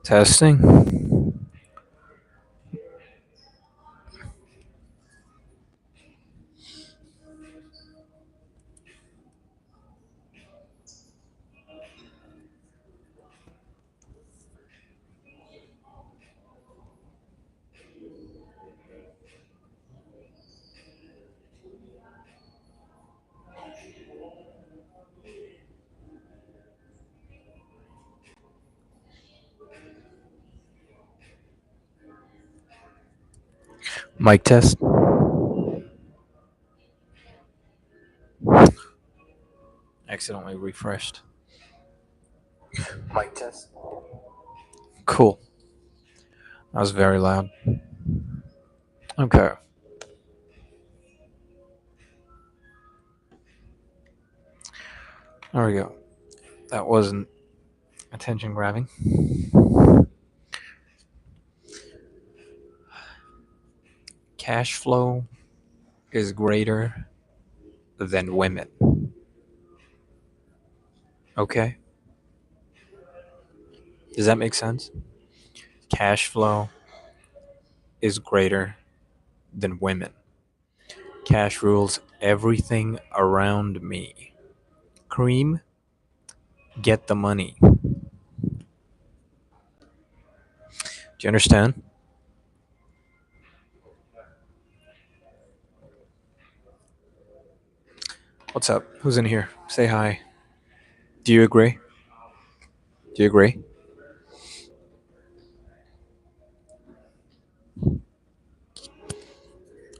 Testing. Mic test. Accidentally refreshed. Mic test. Cool. That was very loud. Okay. There we go. That wasn't attention grabbing. Cash flow is greater than women. Okay? Does that make sense? Cash flow is greater than women. Cash rules everything around me. Cream, get the money. Do you understand? What's up? Who's in here? Say hi. Do you agree? Do you agree?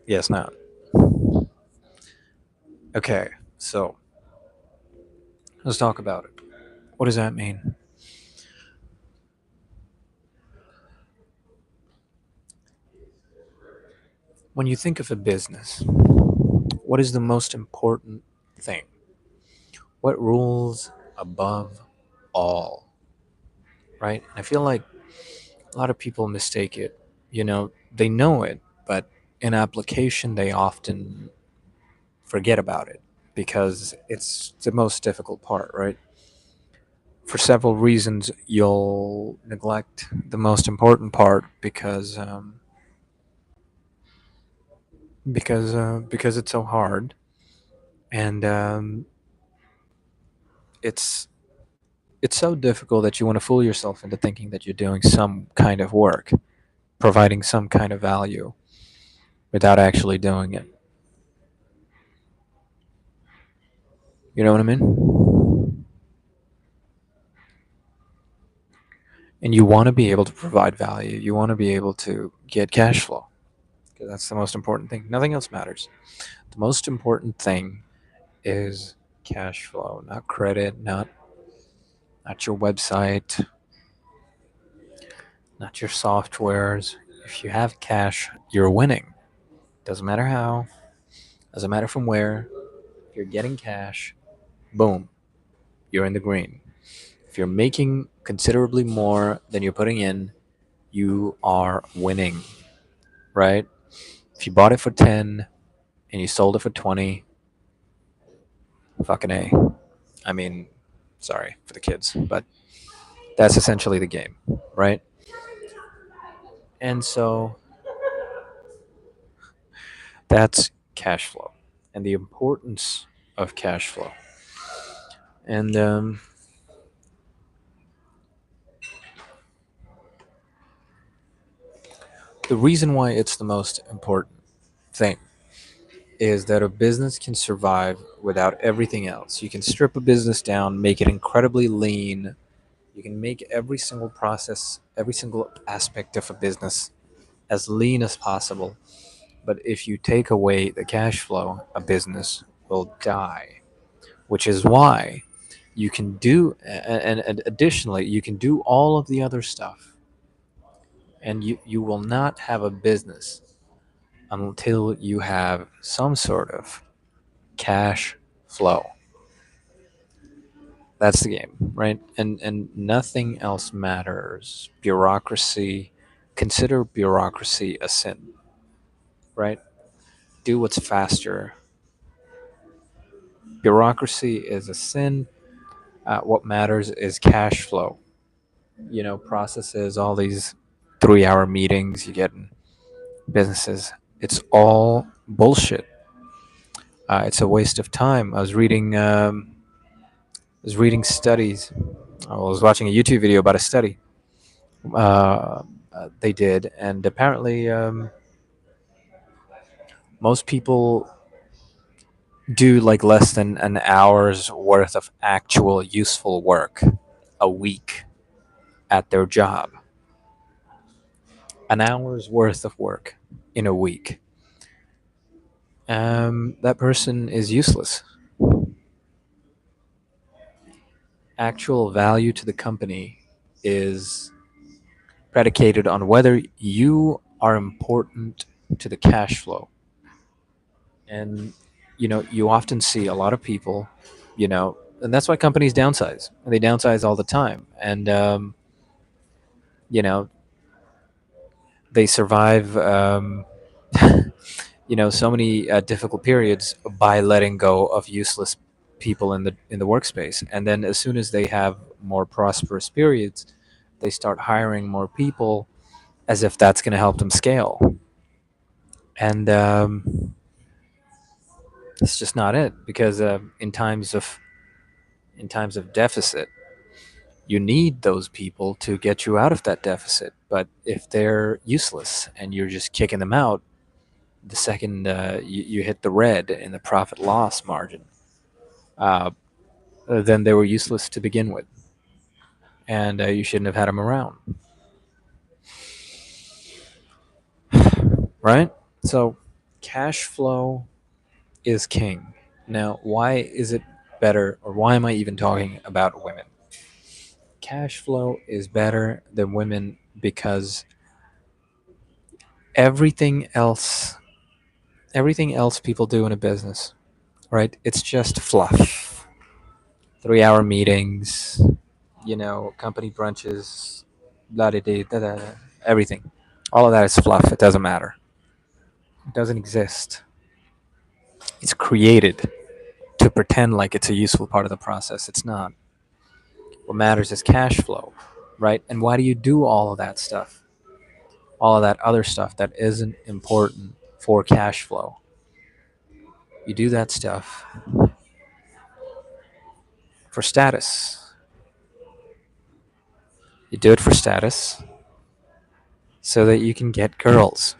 Yes, no. Okay, so let's talk about it. What does that mean? When you think of a business, what is the most important thing? What rules above all? Right? I feel like a lot of people mistake it. They know it, but in application, they often forget about it because it's the most difficult part, right? For several reasons, you'll neglect the most important part because it's so hard, and it's it's so difficult that you want to fool yourself into thinking that you're doing some kind of work, providing some kind of value without actually doing it. You know what I mean? And you want to be able to provide value. You want to be able to get cash flow because that's the most important thing. Nothing else matters. The most important thing is cash flow, not credit, not your website, not your softwares. If you have cash, you're winning. Doesn't matter how, doesn't matter from where. If you're getting cash, boom, you're in the green. If you're making considerably more than you're putting in, you are winning, right? If you bought it for 10 and you sold it for 20, fucking A. I mean, sorry for the kids, but that's essentially the game, right? And so that's cash flow and the importance of cash flow. And the reason why it's the most important thing is that a business can survive without everything else. You can strip a business down, make it incredibly lean. You can make every single process, every single aspect of a business as lean as possible. But if you take away the cash flow, a business will die, which is why you can do, and additionally, you can do all of the other stuff, and you will not have a business until you have some sort of cash flow. That's the game, right? And nothing else matters. Bureaucracy, consider bureaucracy a sin, right? Do what's faster. Bureaucracy is a sin. What matters is cash flow. processes, all these 3-hour meetings you get in businesses. It's all bullshit. It's a waste of time. I was reading studies. I was watching a YouTube video about a study they did, and apparently most people do like less than an hour's worth of actual useful work a week at their job. An hour's worth of work in a week. That person is useless. Actual value to the company is predicated on whether you are important to the cash flow. And you often see a lot of people, and that's why companies downsize. They downsize all the time, and you know they survive so many difficult periods by letting go of useless people in the workspace. And then as soon as they have more prosperous periods, they start hiring more people as if that's going to help them scale. And it's just not it, because in times of deficit, you need those people to get you out of that deficit. But if they're useless and you're just kicking them out the second you hit the red in the profit loss margin, uh, then they were useless to begin with, and you shouldn't have had them around, right? So, cash flow is king. Now, why is it better, or why am I even talking about women? Cash flow is better than women because everything else, everything else people do in a business, right? It's just fluff. 3-hour meetings, company brunches, blah da da da da, everything. All of that is fluff. It doesn't matter. It doesn't exist. It's created to pretend like it's a useful part of the process. It's not. What matters is cash flow, right? And why do you do all of that stuff? All of that other stuff that isn't important for cash flow. You do that stuff for status. You do it for status so that you can get girls.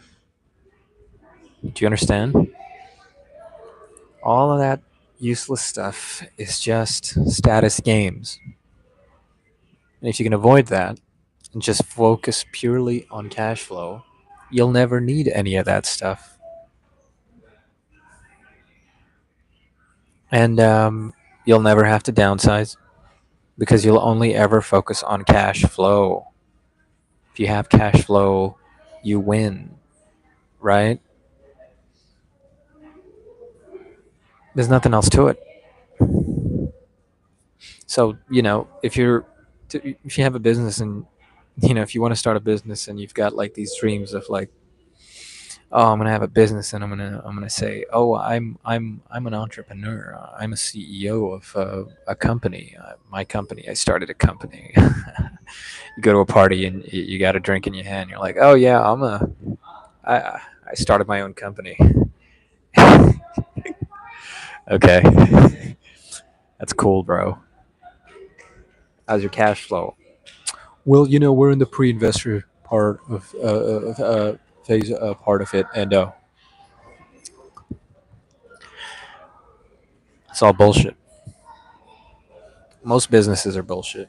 Do you understand? All of that useless stuff is just status games. And if you can avoid that and just focus purely on cash flow, you'll never need any of that stuff. And you'll never have to downsize because you'll only ever focus on cash flow. If you have cash flow, you win, right? There's nothing else to it. So, if you have a business, and if you want to start a business and you've got like these dreams of like, oh, I'm gonna have a business, and I'm gonna say, oh, I'm an entrepreneur. I'm a CEO of a company. My company. I started a company. You go to a party and you got a drink in your hand. You're like, oh yeah, I started my own company. Okay, that's cool, bro. How's your cash flow? Well, we're in the pre-investor part of phase part of it, and it's all bullshit. Most businesses are bullshit.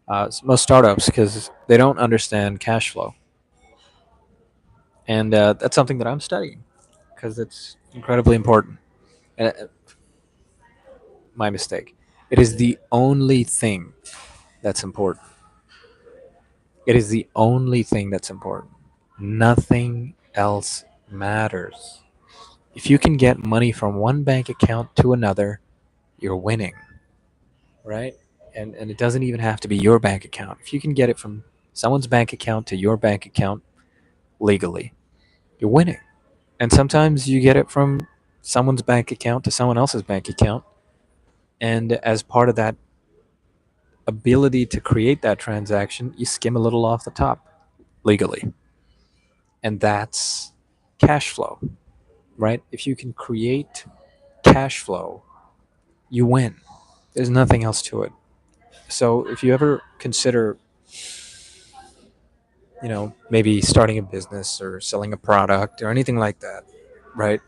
Most startups, because they don't understand cash flow, and that's something that I'm studying because it's incredibly important. And my mistake. It is the only thing that's important. It is the only thing that's important. Nothing else matters. If you can get money from one bank account to another, you're winning, right? And it doesn't even have to be your bank account. If you can get it from someone's bank account to your bank account legally, you're winning. And sometimes you get it from someone's bank account to someone else's bank account, and as part of that ability to create that transaction, you skim a little off the top legally. And that's cash flow, right? If you can create cash flow, you win. There's nothing else to it. So if you ever consider, maybe starting a business or selling a product or anything like that, right?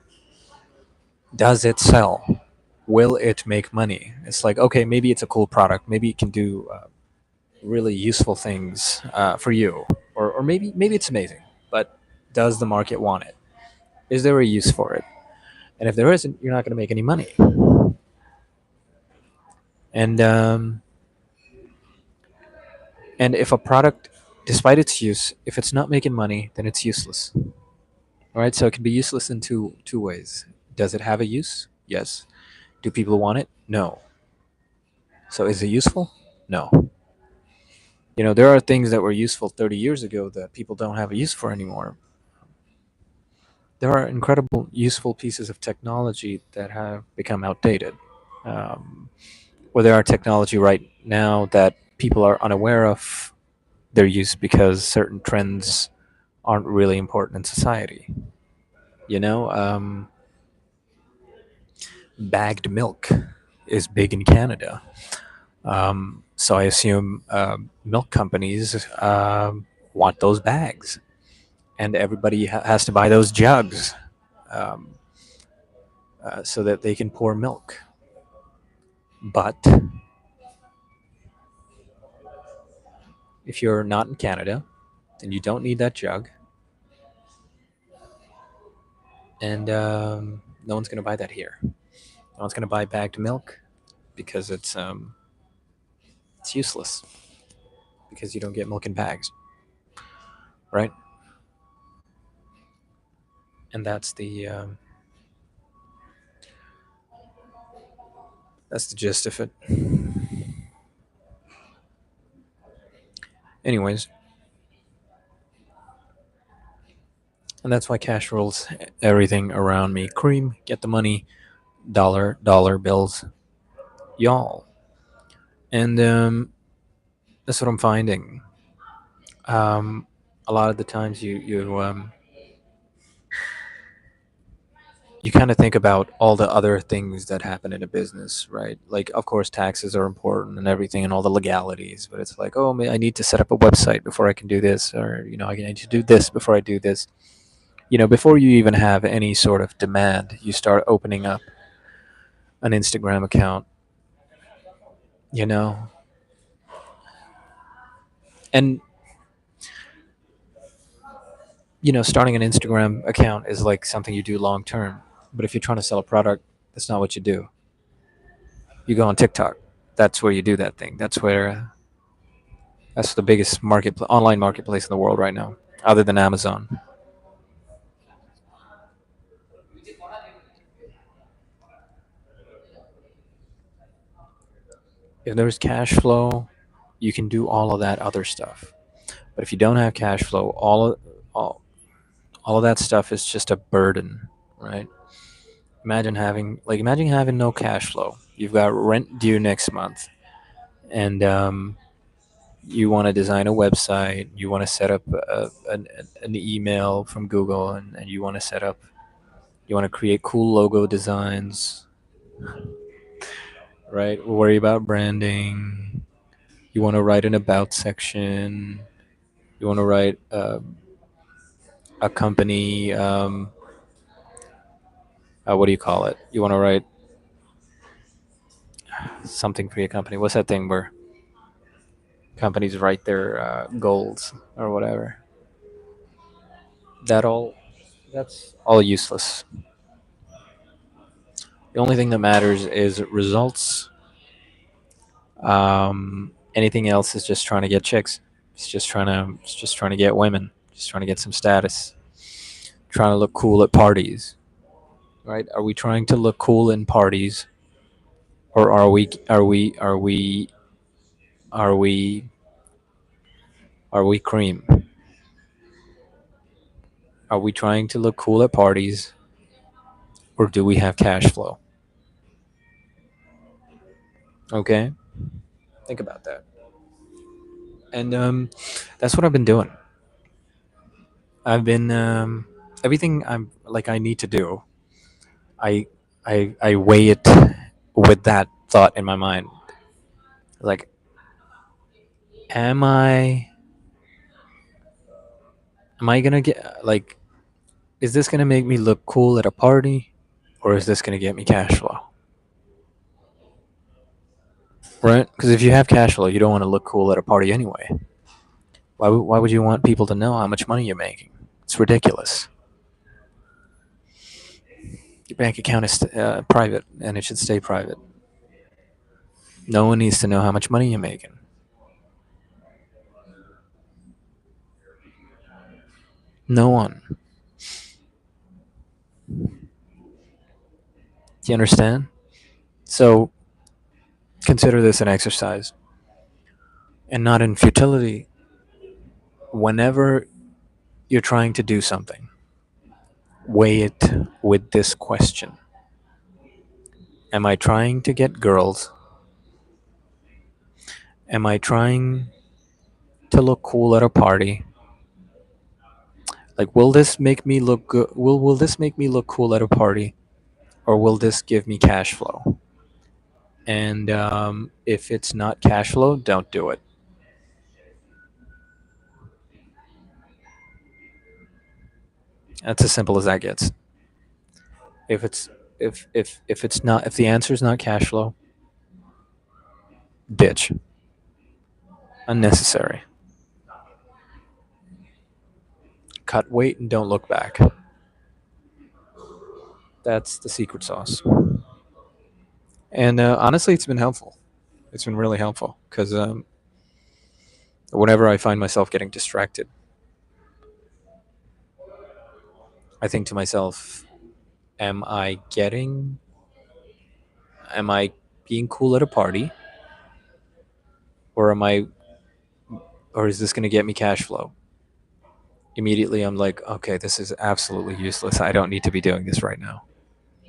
Does it sell? Will it make money? It's like, okay, maybe it's a cool product. Maybe it can do really useful things for you, or maybe it's amazing. But does the market want it? Is there a use for it? And if there isn't, you're not going to make any money. And and if a product, despite its use, if it's not making money, then it's useless. All right. So it can be useless in two ways. Does it have a use? Yes. Do people want it? No. So is it useful? No. There are things that were useful 30 years ago that people don't have a use for anymore. There are incredible, useful pieces of technology that have become outdated. Um, or there are technology right now that people are unaware of their use because certain trends aren't really important in society. You know, um, Bagged milk is big in Canada. So I assume milk companies want those bags, and everybody has to buy those jugs um, so that they can pour milk. But if you're not in Canada, then you don't need that jug, and no one's going to buy that here. No one's going to buy bagged milk because it's useless because you don't get milk in bags, right? And that's the gist of it. Anyways, and that's why cash rules everything around me. Cream, get the money, dollar bills, y'all. And that's what I'm finding. Um, a lot of the times you kind of think about all the other things that happen in a business, right? Like, of course, taxes are important and everything, and all the legalities. But it's like, oh, I need to set up a website before I can do this, or I need to do this before I do this. Before you even have any sort of demand, you start opening up an Instagram account. You know, and starting an Instagram account is like something you do long term. But if you're trying to sell a product, that's not what you do. You go on TikTok. That's where you do that thing. That's the biggest online marketplace in the world right now, other than Amazon. If there's cash flow, you can do all of that other stuff. But if you don't have cash flow, all, all of that stuff is just a burden, right? Imagine having no cash flow. You've got rent due next month, and you want to design a website. You want to set up an email from Google, and you want to set up. You want to create cool logo designs, right? Worry about branding. You want to write an about section. You want to write a company. What do you call it? You want to write something for your company. What's that thing where companies write their goals or whatever? That all. That's all useless. The only thing that matters is results. Anything else is just trying to get chicks. It's just trying to get women. Just trying to get some status. Trying to look cool at parties. Right? Are we trying to look cool in parties, or are we cream? Are we trying to look cool at parties, or do we have cash flow? Okay. Think about that. And that's what I've been doing. I've been everything I need to do. I I weigh it with that thought in my mind. Like, am I gonna get like? Is this gonna make me look cool at a party, or is this gonna get me cash flow? Right? Because if you have cash flow, you don't want to look cool at a party anyway. Why would you want people to know how much money you're making? It's ridiculous. Your bank account is private, and it should stay private. No one needs to know how much money you're making. No one. Do you understand? So consider this an exercise, and not in futility. Whenever you're trying to do something, weigh it with this question: am I trying to get girls? Am I trying to look cool at a party? Like, will this make me look good? Will this make me look cool at a party, or will this give me cash flow? And if it's not cash flow, don't do it. That's as simple as that gets. If it's if it's not if the answer is not cash flow, ditch. Unnecessary. Cut weight and don't look back. That's the secret sauce. And honestly, it's been helpful. It's been really helpful because whenever I find myself getting distracted, I think to myself, am I getting, am I being cool at a party, or am I, or is this going to get me cash flow? Immediately, I'm like, okay, this is absolutely useless. I don't need to be doing this right now.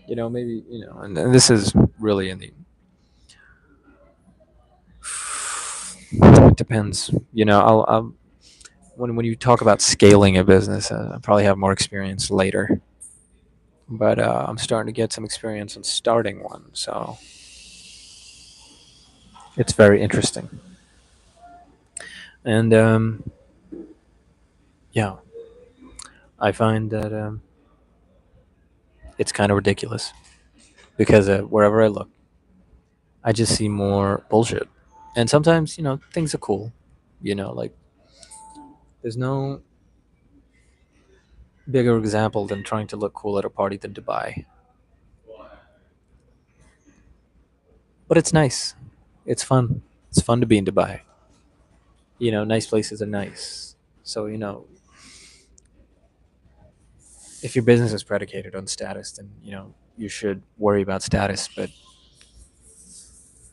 Maybe and this is really in the. It depends. I'll when you talk about scaling a business, I probably have more experience later. But I'm starting to get some experience in starting one, so it's very interesting. And yeah, I find that it's kind of ridiculous because wherever I look, I just see more bullshit. And sometimes, things are cool. Like, there's no bigger example than trying to look cool at a party than Dubai. But it's nice. It's fun. It's fun to be in Dubai. Nice places are nice. So, if your business is predicated on status, then, you should worry about status. But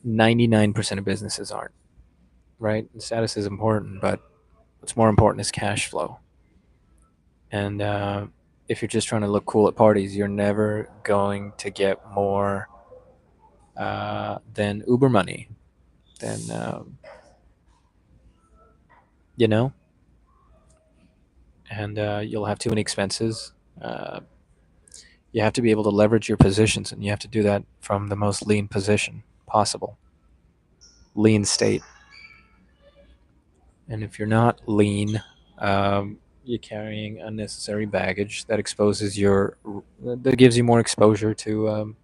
99% of businesses aren't, right? And status is important, but what's more important is cash flow. And if you're just trying to look cool at parties, you're never going to get more than Uber money. Then, you know, and you'll have too many expenses. Uh, you have to be able to leverage your positions, and you have to do that from the most lean position possible, lean state. And if you're not lean, you're carrying unnecessary baggage that exposes that gives you more exposure to um,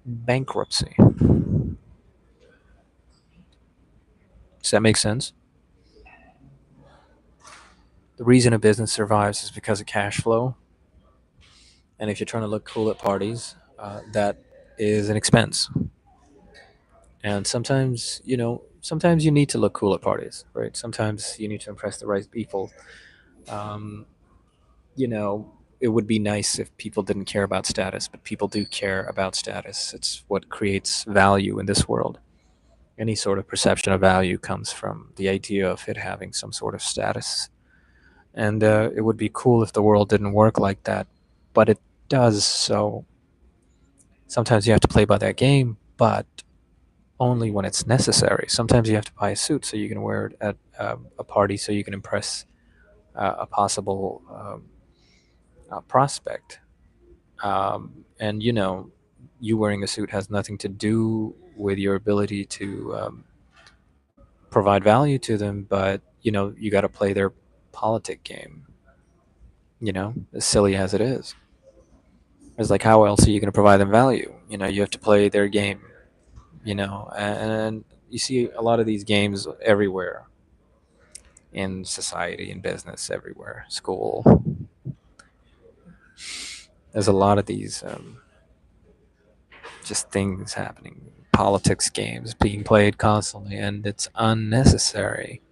bankruptcy. Does that make sense? The reason a business survives is because of cash flow. And if you're trying to look cool at parties, that is an expense. And sometimes you need to look cool at parties, right? Sometimes you need to impress the right people. Um, it would be nice if people didn't care about status, but people do care about status. It's what creates value in this world. Any sort of perception of value comes from the idea of it having some sort of status. And it would be cool if the world didn't work like that, but it does. So sometimes you have to play by that game, but only when it's necessary. Sometimes you have to buy a suit so you can wear it at a party so you can impress a possible prospect. And you wearing a suit has nothing to do with your ability to provide value to them, but you got to play their politic game. As silly as it is, it's like how else are you going to provide them value? You have to play their game. And you see a lot of these games everywhere in society, in business, everywhere, school. There's a lot of these just things happening, politics games being played constantly, and it's unnecessary.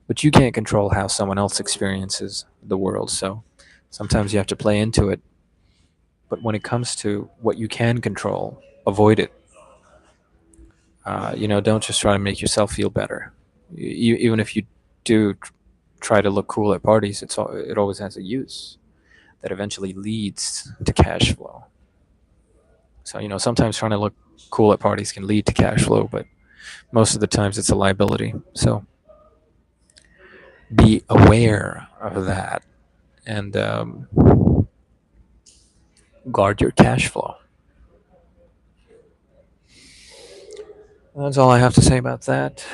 But you can't control how someone else experiences the world, so sometimes you have to play into it. But when it comes to what you can control, avoid it. Don't just try to make yourself feel better. Even if you do try to look cool at parties, it always has a use that eventually leads to cash flow. So sometimes trying to look cool at parties can lead to cash flow, but most of the times it's a liability. So be aware of that and guard your cash flow. That's all I have to say about that.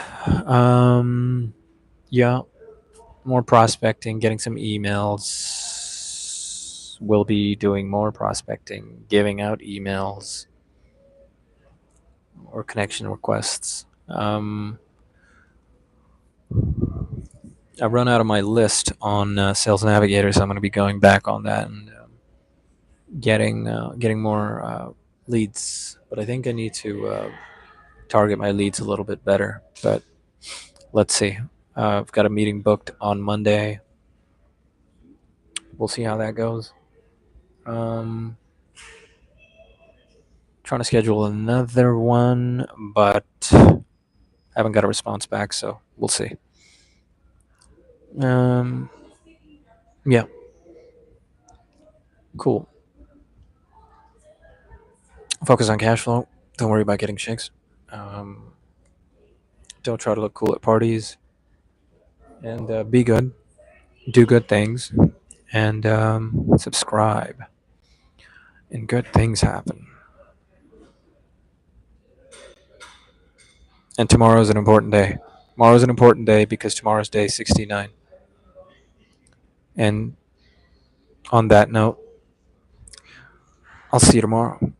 Yeah, more prospecting, getting some emails. We'll be doing more prospecting, giving out emails or connection requests. I've run out of my list on Sales Navigator, so I'm going to be going back on that and getting more leads. But I think I need to target my leads a little bit better. But let's see. I've got a meeting booked on Monday. We'll see how that goes. Um, Trying to schedule another one, but I haven't got a response back, so we'll see. Um, yeah, cool. Focus on cash flow. Don't worry about getting chicks. Um, don't try to look cool at parties, and be good. Do good things, and subscribe. And good things happen. And tomorrow is an important day. Tomorrow is an important day because tomorrow's day 69. And on that note, I'll see you tomorrow.